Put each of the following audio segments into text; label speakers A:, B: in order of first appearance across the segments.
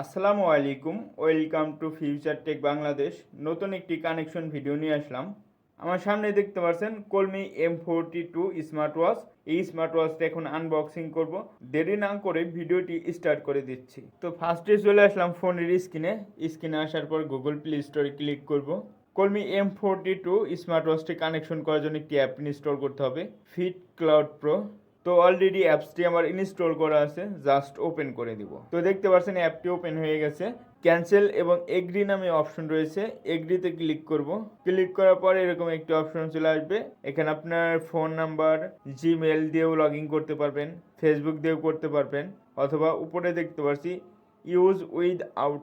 A: আসসালামু আলাইকুম, welcome to future tech Bangladesh. নতুন একটি কানেকশন ভিডিও নিয়ে আসলাম। আমার সামনে দেখতে পাচ্ছেন কলমি M42 স্মার্ট ওয়াচ। এই স্মার্ট ওয়াচটা এখন আনবক্সিং করব। দেরি না করে ভিডিওটি স্টার্ট করে দিচ্ছি। তো ফার্স্টে চলে আসলাম ফোনের স্ক্রিনে আসার পর গুগল প্লে স্টোরে ক্লিক করব। কলমি M42 স্মার্ট ওয়াচটি কানেকশন করার জন্য একটি অ্যাপ ইনস্টল করতে হবে, ফিট ক্লাউড প্রো। তো অলরেডি অ্যাপসটি আমার ইনস্টল করা আছে, জাস্ট ওপেন করে দিব। তো দেখতে পাচ্ছেন অ্যাপটি ওপেন হয়ে গেছে। ক্যান্সেল এবং এগ্রি নামে অপশন রয়েছে, এগ্রিতে ক্লিক করব। ক্লিক করার পরে এরকম একটি অপশন চলে আসবে। এখানে আপনার ফোন নাম্বার, জিমেল দিয়েও লগ ইন করতে পারবেন, ফেসবুক দিয়েও করতে পারবেন, অথবা উপরে দেখতে পাচ্ছি ইউজ উইদাউট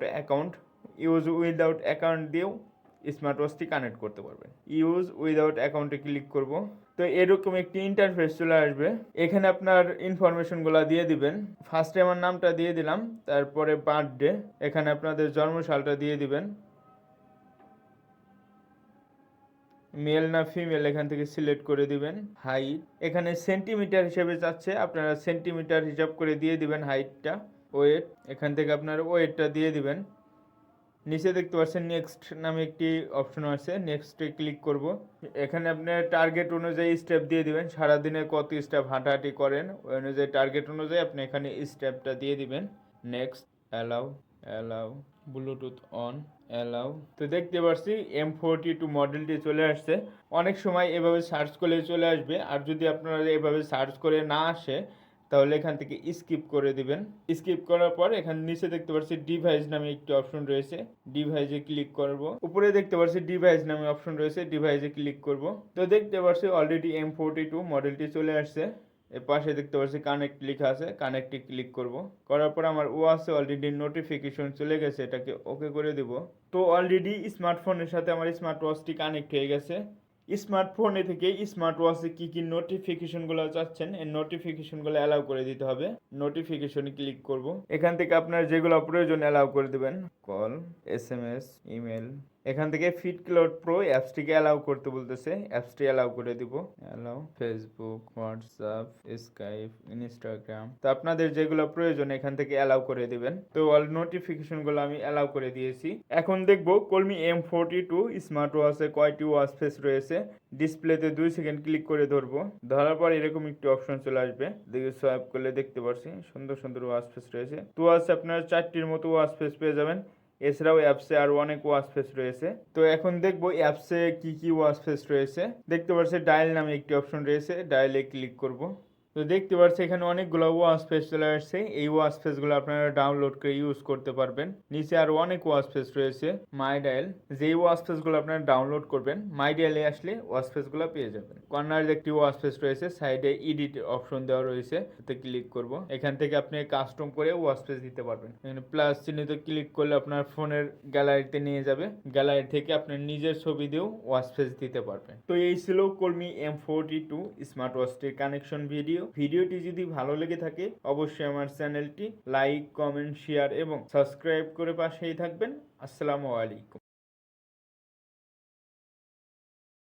A: অ্যাকাউন্ট দিয়েও স্মার্ট ওয়াচটি কানেক্ট করতে পারবেন। ইউজ উইদাউট অ্যাকাউন্টে ক্লিক করব। তো এরকম একটি ইন্টারফেস চলে আসবে। এখানে আপনার ইনফরমেশনগুলো দিয়ে দিবেন। ফার্স্টে আমার নামটা দিয়ে দিলাম, তারপরে বার্থডে, এখানে আপনাদের জন্মসালটা দিয়ে দিবেন। মেল না ফিমেল এখান থেকে সিলেক্ট করে দিবেন। হাইট এখানে সেন্টিমিটার হিসেবে যাচ্ছে, আপনারা সেন্টিমিটার হিসাব করে দিয়ে দিবেন হাইটটা। ওয়েট এখান থেকে আপনার ওয়েটটা দিয়ে দিবেন। নিচে দেখতে পাচ্ছেন নেক্সট নামে একটি অপশন আছে, নেক্সটে ক্লিক করব। এখানে আপনার টার্গেট অনুযায়ী স্টেপ দিয়ে দিবেন, সারাদিনে কত স্টেপ হাঁটাহাঁটি করেন ওই অনুযায়ী টার্গেট অনুযায়ী আপনি এখানে স্টেপটা দিয়ে দিবেন। Next, allow, Bluetooth on, allow. তো দেখতে পাচ্ছি M42 মডেলটি চলে আসছে। অনেক সময় এভাবে সার্চ করলে চলে আসবে, আর যদি আপনারা এভাবে সার্চ করে না আসে তাহলে এখান থেকে স্কিপ করে দিবেন। স্কিপ করার পর এখানে নিচে দেখতে পাচ্ছি ডিভাইস নামে একটি অপশন রয়েছে, ডিভাইসে ক্লিক করব। উপরে দেখতে পাচ্ছি ডিভাইস নামে অপশন রয়েছে, ডিভাইসে ক্লিক করব। তো দেখতে পাচ্ছি অলরেডি M42 মডেলটি চলে আসছে। এর পাশে দেখতে পাচ্ছি কানেক্ট লেখা আছে, কানেক্টে ক্লিক করব। করার পর আমার ওয়াচে অলরেডি নোটিফিকেশন চলে গেছে, এটাকে ওকে করে দেব। তো অলরেডি স্মার্টফোনের সাথে আমার স্মার্ট ওয়াচটি কানেক্ট হয়ে গেছে। স্মার্টফোনে থেকে স্মার্ট ওয়াচে কি নোটিফিকেশনগুলো চাচ্ছেন এই নোটিফিকেশনগুলো অ্যালাউ করে দিতে হবে। নোটিফিকেশনে ক্লিক করব। এখান থেকে আপনার যেগুলো প্রয়োজন অ্যালাউ করে দেবেন, কল, এসএমএস, ইমেল। এখান থেকে ফিট ক্লাউড প্রো অ্যাপসটিকে অ্যালাউ করতে বলতেছে, অ্যাপসটি অ্যালাউ করে দিব। Allow Facebook, WhatsApp, Skype, Instagram. তো আপনাদের যেগুলো প্রয়োজন এখান থেকে অ্যালাউ করে দিবেন। তো অল নোটিফিকেশনগুলো আমি অ্যালাউ করে দিয়েছি। এখন দেখব কলমি M42 স্মার্ট ওয়াচে কয়টি ওয়াচ ফেস রয়েছে। ডিসপ্লেতে 2 সেকেন্ড ক্লিক করে ধরবো, ধরার পর এরকম একটি অপশন চলে আসবে। দেখে সোয়াইপ করলে দেখতে পাচ্ছি সুন্দর সুন্দর ওয়াচ ফেস রয়েছে। তো ওয়াচ আপনারা 4টির মতো ওয়াচ ফেস পেয়ে যাবেন। এছাড়াও অ্যাপসে আরো অনেক ওয়াচ ফেস রয়েছে। তো এখন দেখবো অ্যাপসে কি ওয়াচ ফেস রয়েছে। দেখতে পাচ্ছি ডায়াল নামে একটি অপশন রয়েছে, ডায়ালে ক্লিক করব। তো দেখতে পাচ্ছি এখানে অনেকগুলো ওয়াচ ফেস চলে আসছে। এই ওয়াচ ফেসগুলো আপনারা ডাউনলোড করে ইউজ করতে পারবেন। নিচে আরো অনেক ওয়াচ ফেস রয়েছে। মাই ডায়াল, যেই ওয়াচ ফেসগুলো আপনারা ডাউনলোড করবেন মাই ডায়ালে আসলে ওয়াচ ফেসগুলো পেয়ে যাবেন। কর্নারে একটি ওয়াচ ফেস রয়েছে, সাইডে এডিট অপশন দেওয়া রয়েছে, এতে ক্লিক করব। এখান থেকে আপনি কাস্টম করে ওয়াচ ফেস দিতে পারবেন। এখানে প্লাস চিহ্নিতে ক্লিক করলে আপনার ফোনের গ্যালারিতে নিয়ে যাবে, গ্যালারি থেকে আপনার নিজের ছবি দিয়েও ওয়াচ ফেস দিতে পারবেন। তো এই ছিল কলমি M42 স্মার্ট ওয়াচটির কানেকশন ভিডিওটি যদি ভালো লেগে থাকে অবশ্যই আমার চ্যানেলটি লাইক, কমেন্ট, শেয়ার এবং সাবস্ক্রাইব করে পাশেই থাকবেন। আসসালামু আলাইকুম।